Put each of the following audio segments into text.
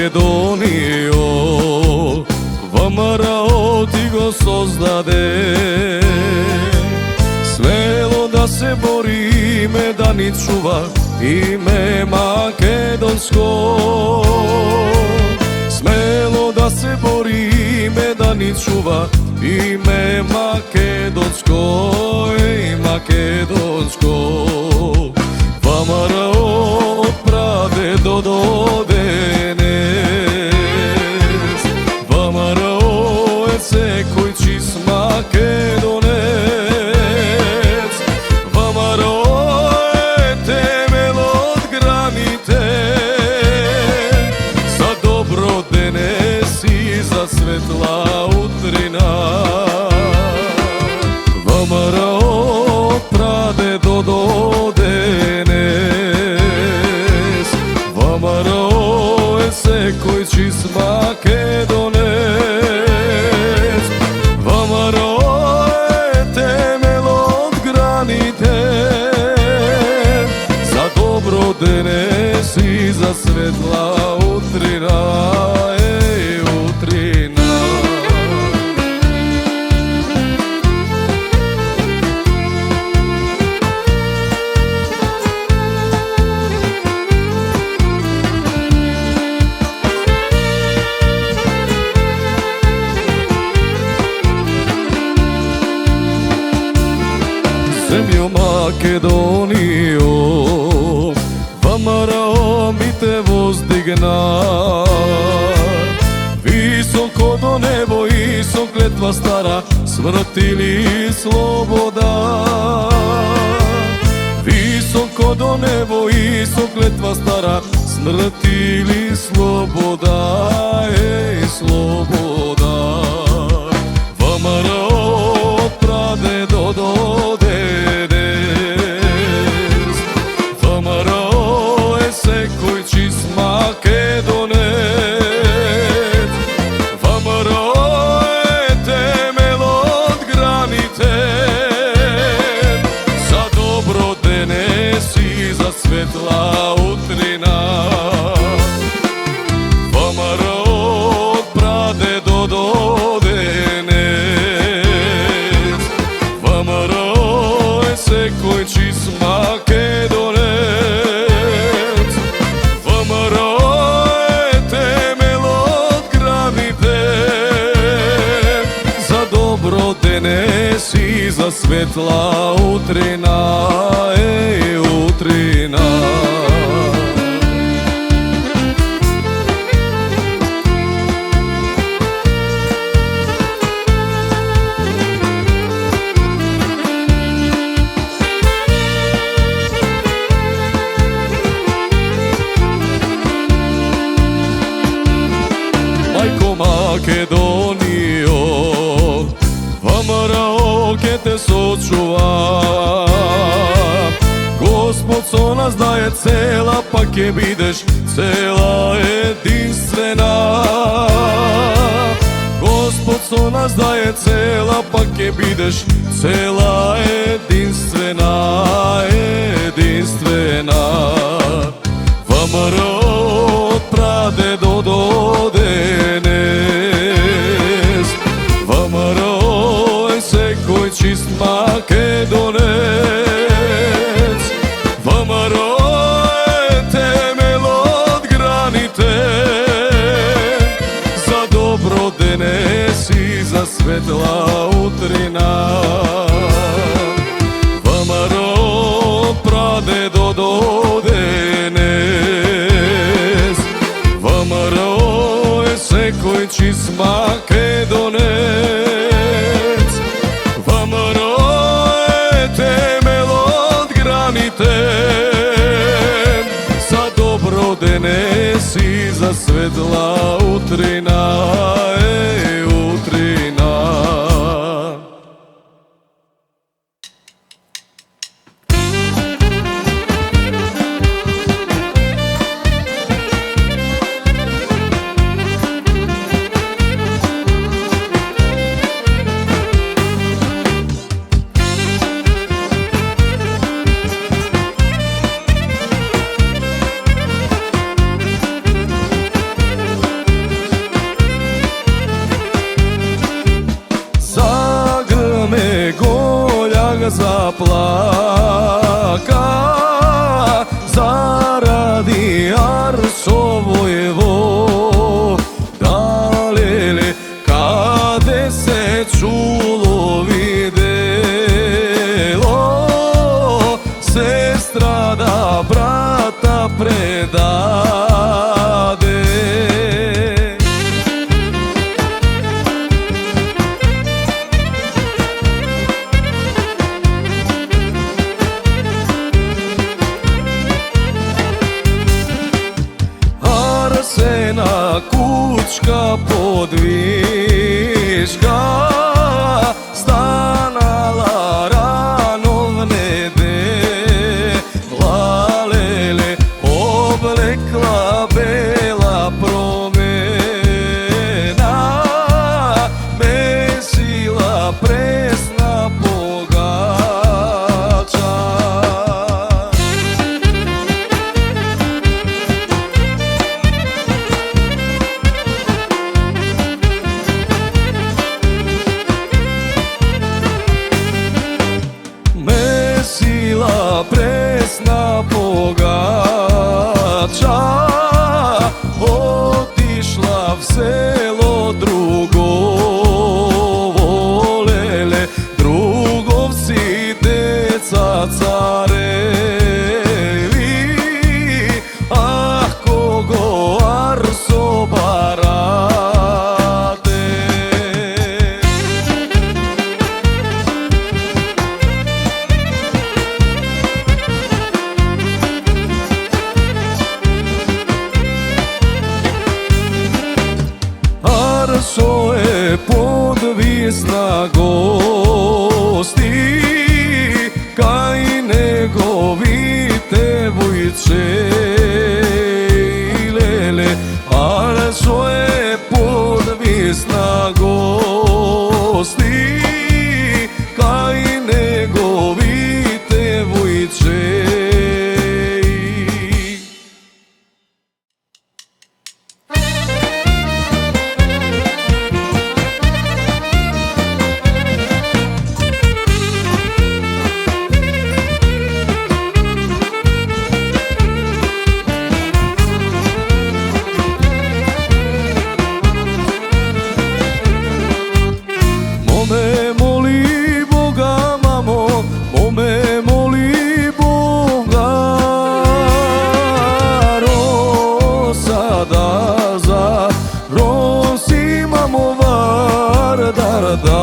Македонијо, ВМРО ти го создаде. Смело да се бориме, да ни чува име македонско. Смело да се бориме, да ни чува име македонско, македонско. ВМРО од прадедо до денес, ВМРО е секој чист македонец. ВМРО е темел од граните, за добро денес и за светла утрина. ВМРО од прадедо до денес, ВМРО е секој чист македонец. ВМРО е темел од граните, за добро денес и за светла утрина. Земјо Македонијо, ВМРО ми те воздигна високо до небо и со клетва стара, смрт или слобода. Високо до небо и со клетва стара, смрт или слобода, слобода. ВМРО од прадедо до денес, ВМРО е секој чист македонец. ВМРО е темел од граните, за добро денес и за светла утрина. ВМРО од прадедо до денес, ВМРО е секој чист македонец. ВМРО е темел од граните, за добро денес и за светла утрина, утрина. Мајко Македонијо, ВМРО ке те сочува. Господ со нас да е цела, па ке бидеш цела единствена. Господ со нас да е цела, па ке бидеш цела единствена, единствена. ВМРО од прадедо до денес, ВМРО е секој чист македонец. ВМРО е темел од граните, за добро денес и за светла утрина. ВМРО од прадедо до денес, ВМРО е секој чист македонец. ВМРО е темел од граните, за добро денес и за светла утрина, утрина. заплака заради Арсовоево. Далеле каде се чуло видело, сестра да брата предаде. Арсена кучка подвижка станала рано в недела, леле облекла бела промена, месила пресна погача. Месила пресна погача, отишла в село Другово, леле, друговци деца цареви, ах кого Арсо барате. Арсо е подвис на гости кај неговите војче, леле. Арсо е подвис на гости кај неговите војче. Моме моли Бога, мамо, моме моли Бога, роса да за роси, мамо, Вардар да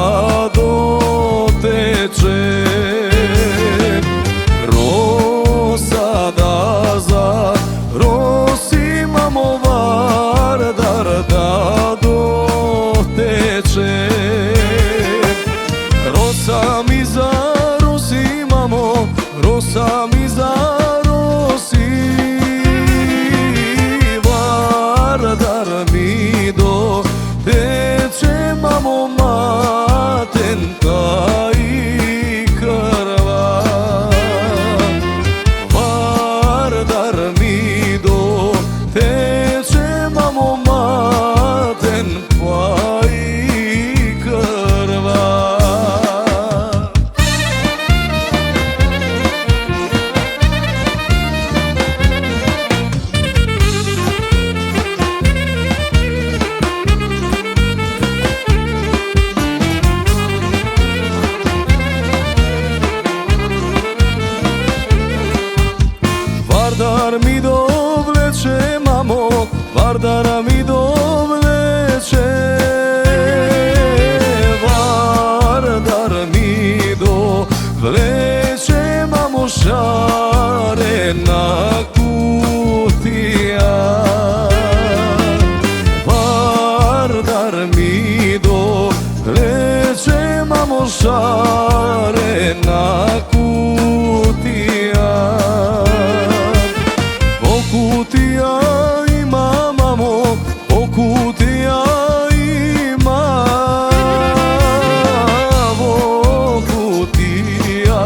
дотече. Роса да за роси, мамо, Вардар да дотече. Роса ми зароси, мамо, роса ми зароси, Вардар ми дотече, мамо, матента и крва. Вардар ми дотече, мамо, матента и крва. Вардар ми довлече, мамо, Вардар ми довлече, Вардар ми довлече, мамо, шарена кутија. Вардар ми довлече, мамо, шарена кутија. Кутија има, мамо, о кутија има, во кутија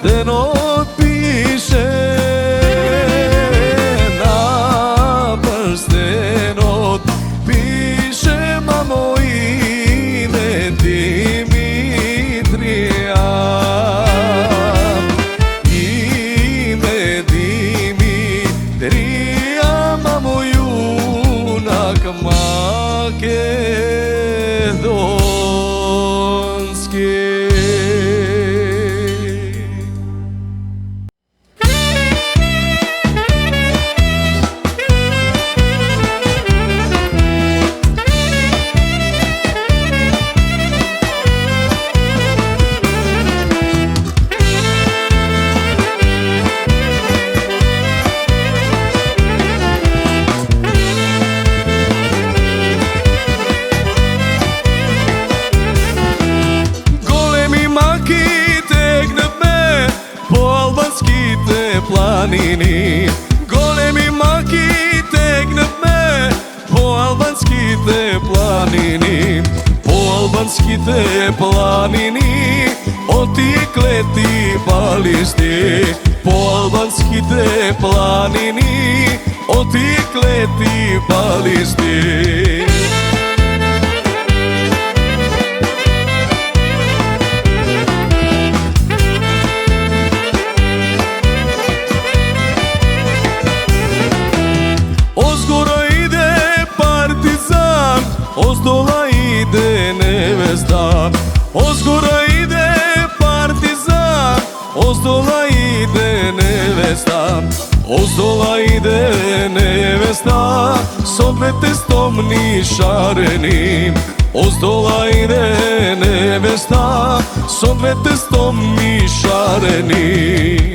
prstenot piše, na prstenot piše mamo ime Dimitrija. Ime Dimitrija, mamo junak makedonski. Planini, golemi maki tegnat me po albanskite planini, po albanskite planini, otikleti balisti, po albanskite planini, otikleti balisti. Ozdola ide nevesta, ozgora ide partizan, ozdola ide nevesta, ozdola ide nevesta, s odvetestom nišarenim. Ozdola ide nevesta, s odvetestom nišarenim.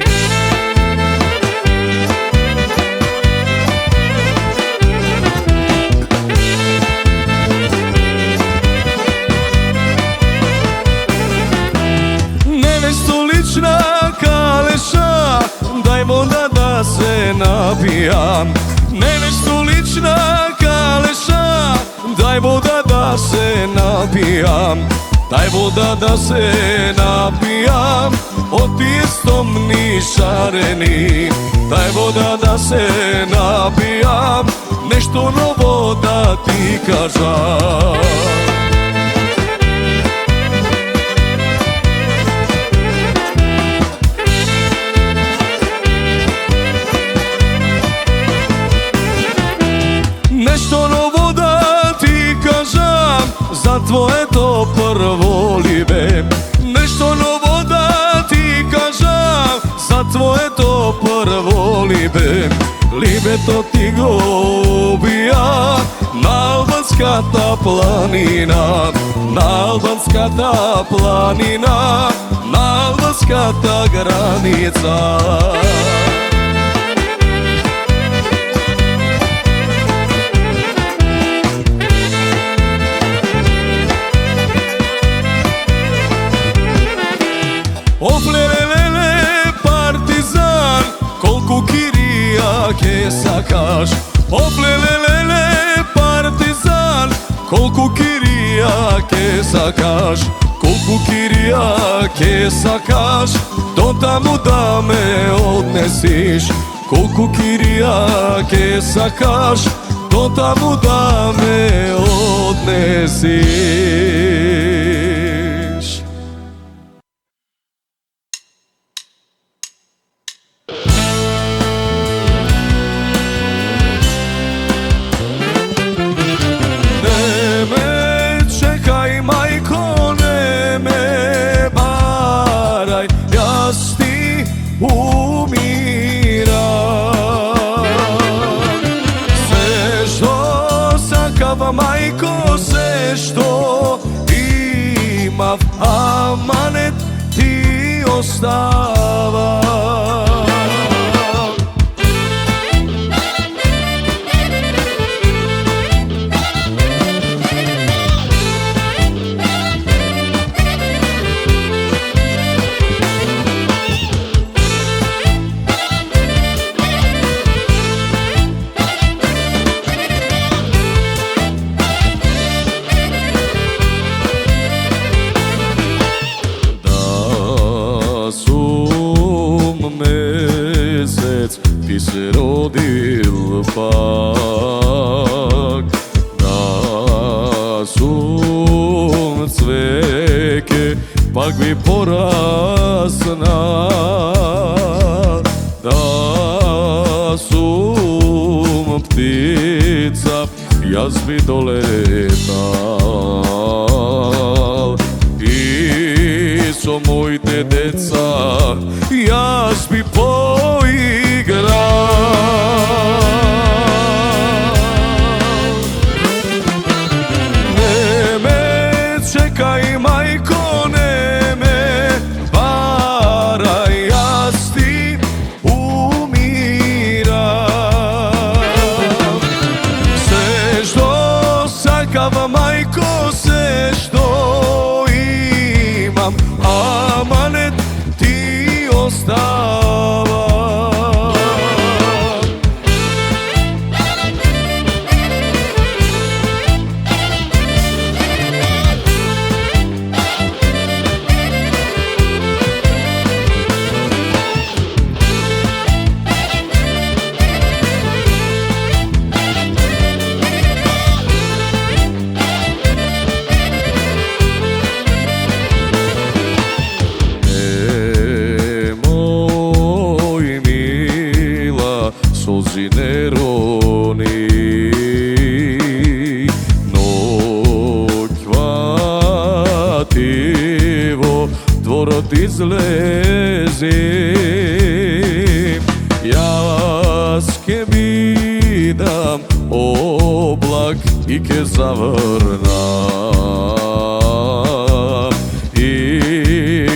Kaleša, daj voda da se napijam. Nevesto lična kaleša, daj voda da se napijam. Daj voda da se napijam, od tijestom nišareni. Daj voda da se napijam, nešto novo da ti kažam. Nešto novo da ti kažem, za tvoje to prvo libe. Nešto novo da ti kažem, za tvoje to prvo libe. Libe to ti go ubija, na albanska ta planina, na albanska ta planina, na albanska ta granica. Oflelele partizan, kolku kirijake sakaš. Oflelele partizan, kolku kirijake sakaš. Kolku kirijake sakaš, do tamo da me odnesiš. Kolku kirijake sakaš, do tamo da me odnesiš. Majko, sve što imav, amanet ti ostava. Da su ti se rodil pak, da sum cveke pak bi porasna, da sum ptica jaz bi doletal i so mojte deca jaz bi poigral. Ne me čekaj majko, ne me varaj, jaz ti umiram. Sve što sakav majko, sve što imam, amanet ti ostavam. Solzi ne roni, noć hvativo dvorot izlezi, jaz ke vidam oblak i ke zavrnam i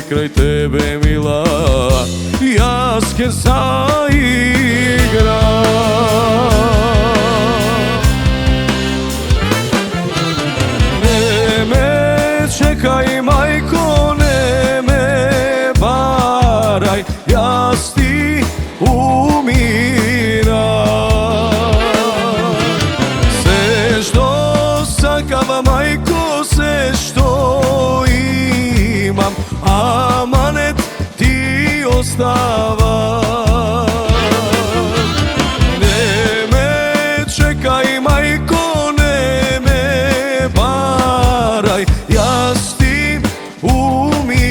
kraj tebe mila jaz ke zaigram. Ne me čekaj majko, ne me varaj, jaz ti umiram. Sve što sakav majko, sve što imam, amanet ti ostavam. Ne me čekaj majko, ne me varaj, jaz ti umiram.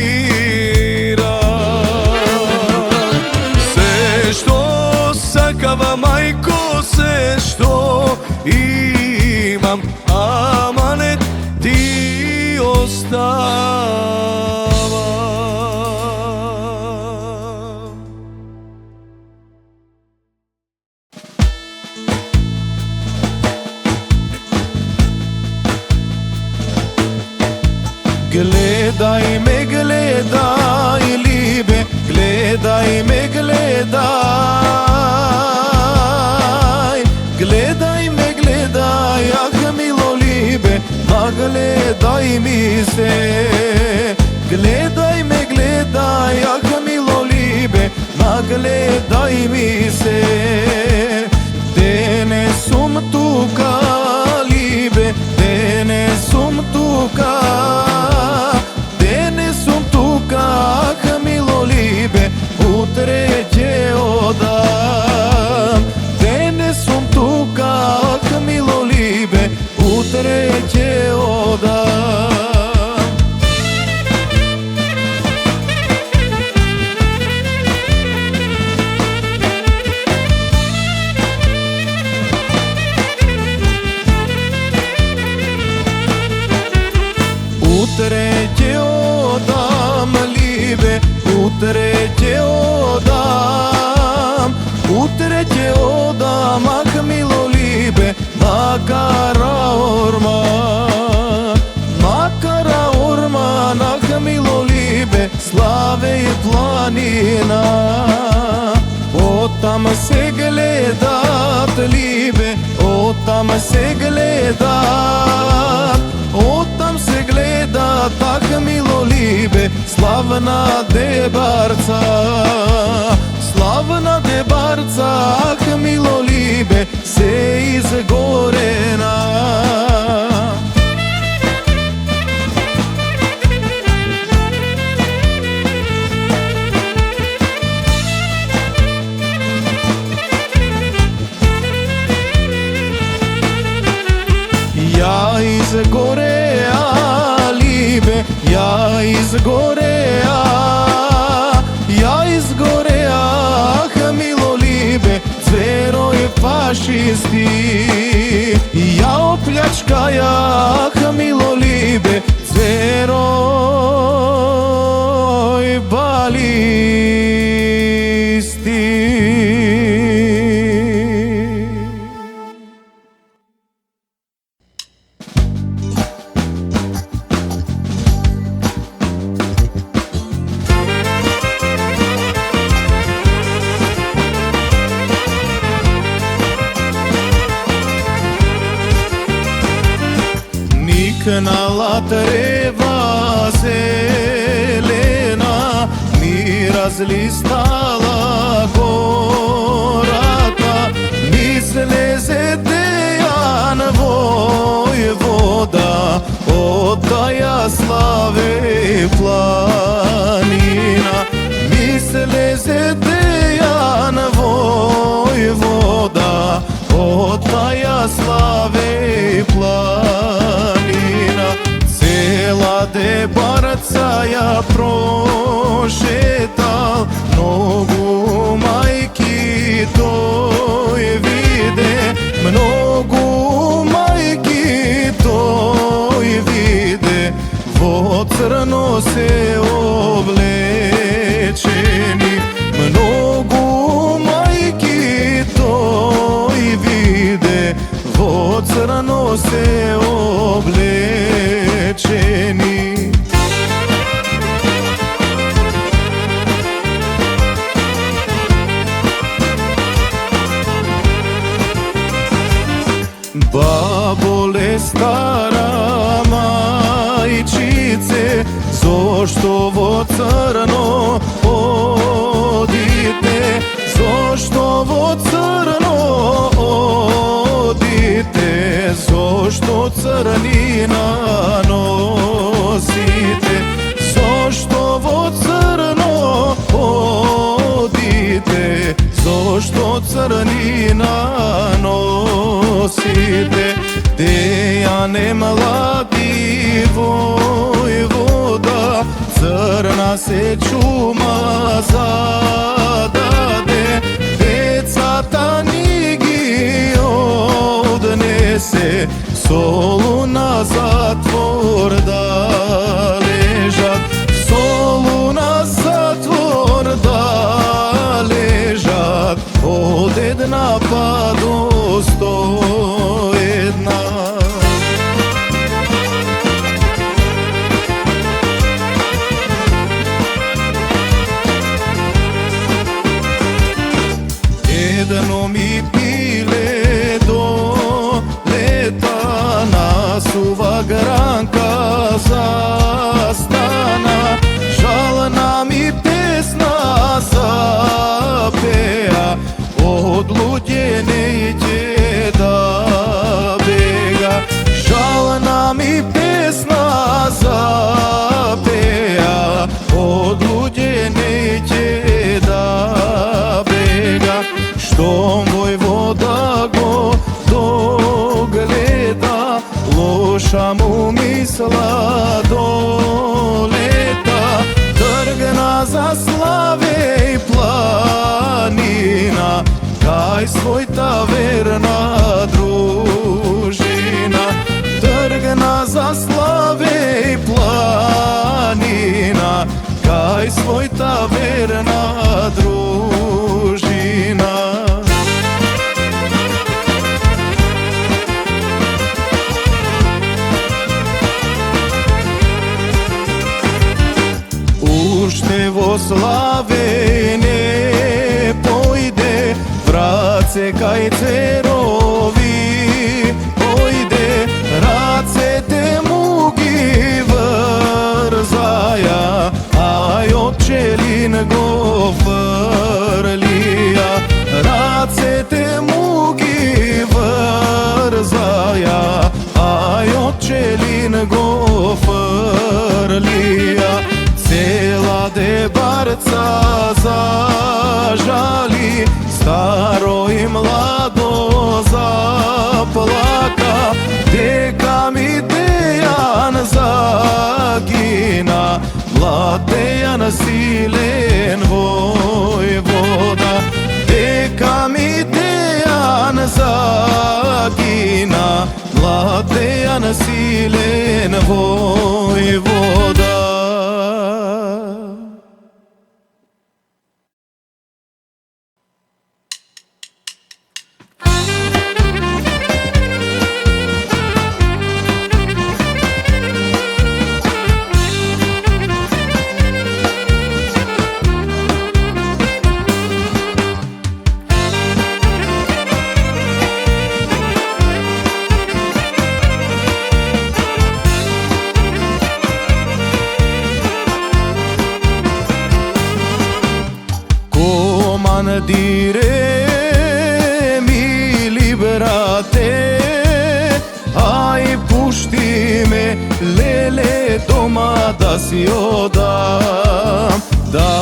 Sve što sakav majko, sve što imam, amanet ti ostavam. Gledaj me, gledaj liebe, gledaj me, gledaj. Gledaj me, gledaj, ah milo liebe, ma gledaj mi se. Gledaj me, gledaj, ah milo liebe, ma gledaj mi se. Dene sum tuka liebe, dene sum tuka. Ah milo liebe, utre će odam. Dene sum tuka, ah milo liebe, utre će odam. Utre će odam liebe, utre će odam. Utre će odam, ah milo liebe, makara orman. Makara orman, ah milo liebe, slave i planina. Otam se gledat liebe, otam se gledat. Otam se gledat, ah milo liebe, slavna Debarca. Slavna Debarca, ah milo liebe, se izgorena. izgoreah, miloljube, zveroj fašisti. Ja opljačkajah, miloljube, zveroj balisti. Na latreva zelena mi razlistala gorata, mi sleze Dejan vojvoda oddaja slave planina. Mi sleze Dejan vojvoda oddaja slave planina. Cela Debarca ja prošetal, mnogu majki toj vide, mnogu majki toj vide, vo crno se oblečeni, mnogu majki toj vide, vo crno se oblečeni. Babole stara majčice, zašto vo crno odite, zašto vo crno odite, zašto crnina nosite, zašto vo crno odite, zašto crnina nosite. Dejane mladi vojvoda, crna se čuma zadade, deca tanigi odnese, solu na zatvor da ležat, solu na zatvor da ležat, od jedna pa do 101. Jedno mi pile do leta, nasuva granka zastana, žalna mi pesna zapea, od ludjene iđe da bega. Žalna mi pesna zapea, od ludjene iđe da bega. Što vojvoda go dogleda, loša mu misla doleta, trgna za slave i planina, kaj svoj ta verna družina. Trgna za slave i planina, kaj svoj ta verna družina. Ušte vo slave ne pojde, vrace kaj cerovi ojde, race te mugi vrzaja, aj opčelin go vrlija. Race te mugi vrzaja, aj opčelin go vrlija. Cela Debarca zažali, staro i mlado zaplaka, deka mi Dejan загина, Владејан силен војвода. Дека ми Дејан загина, Владејан силен војвода. Командире, мили брате, ај пушти ме, леле, дома да си одам, да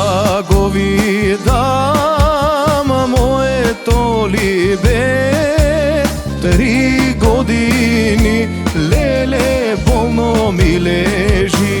го видам моето либе. 3 години, леле, болно ми лежи.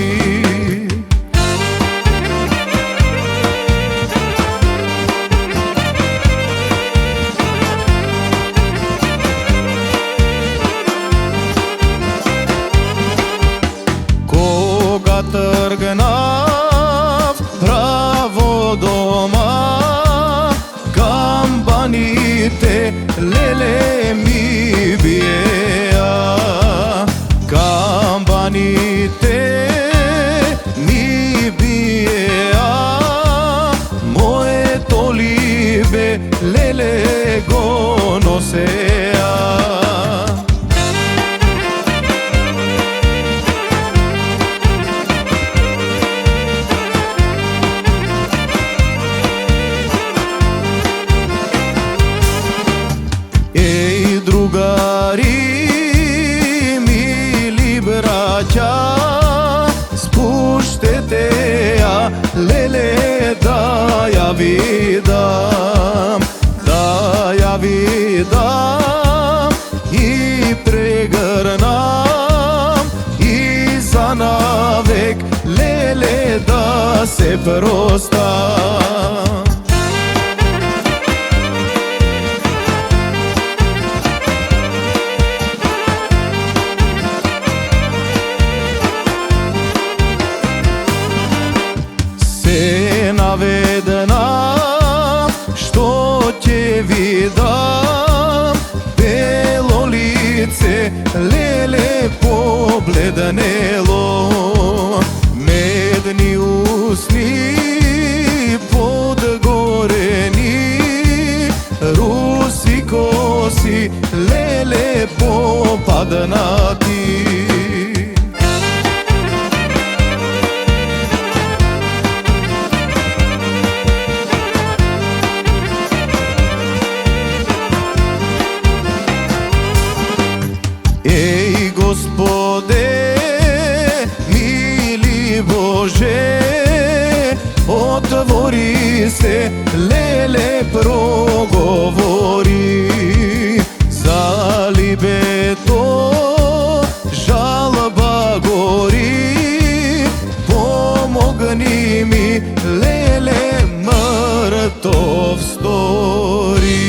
Тргнав право дома, камбаните, леле, ми биеа. Камбаните ми биеа, моето либе, леле, го носеа. Другари, мили браќа, спуштете ја, леле, да ја видам, да ја видам и прегрнам и за навек, леле, да се простам. Наведена, што ќе видам, бело лице, леле, побледнело, медни усни, подгорени, руси коси, леле, попаднати. Еј, Господе, мили Боже, отвори се, леле, проговори за либето, жалба гори, помогни ми, леле, мртов стори.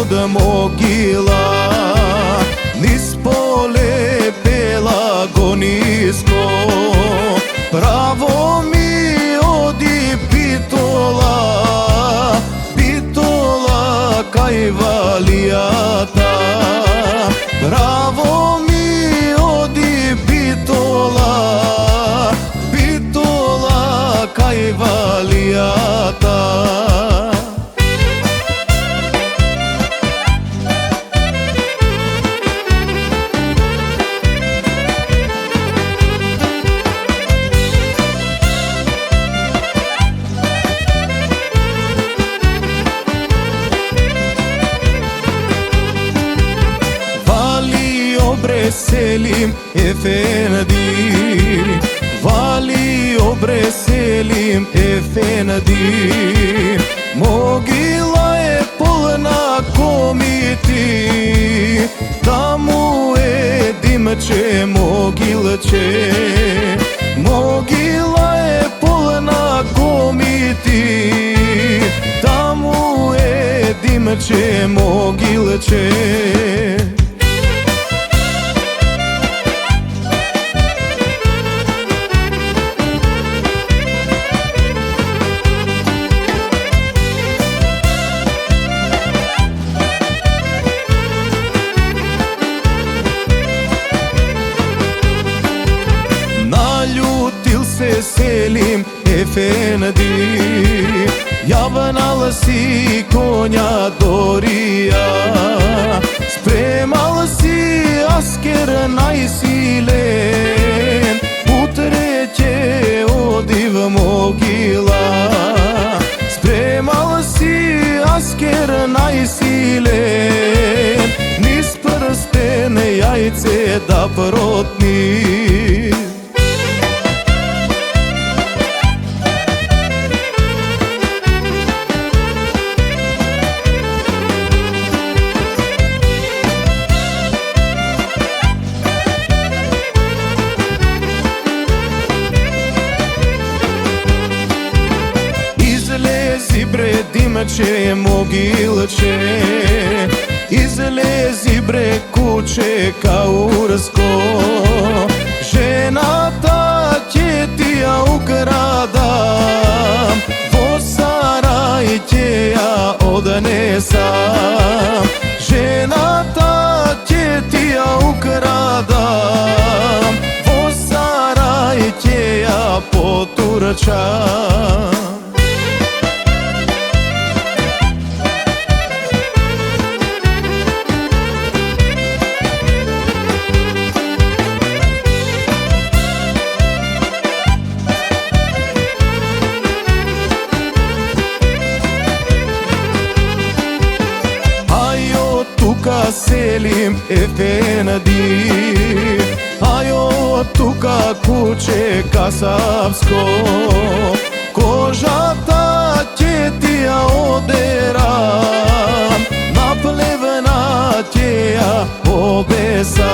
Од могила низ поле пела го ниско, право ми оди питола, питола кај валијата. Право ми оди питола, питола кај валијата. Selim Efendi, Vali Obre Selim Efendi. Mogila je polna komiti, tamo je dimče mogilče. Mogila je polna komiti, tamo je dimče mogilče. Selim Efendi, javnal si konja Dorija, spremal si asker najsilen, utreće odiv mogila. Spremal si asker najsilen, niz prstene jajce da protni. Bre dimče mogilče, izlezi bre kuće kaursko. Žena ta će ti ja ukradam, vo Saraj će ja odnesam. Žena ta će ti ja ukradam, vo Saraj će ja poturčam. Selim Efendi, ajo tuka kuće kasapsko. Kožata će ti ja oderam, na plevna će ja obesam.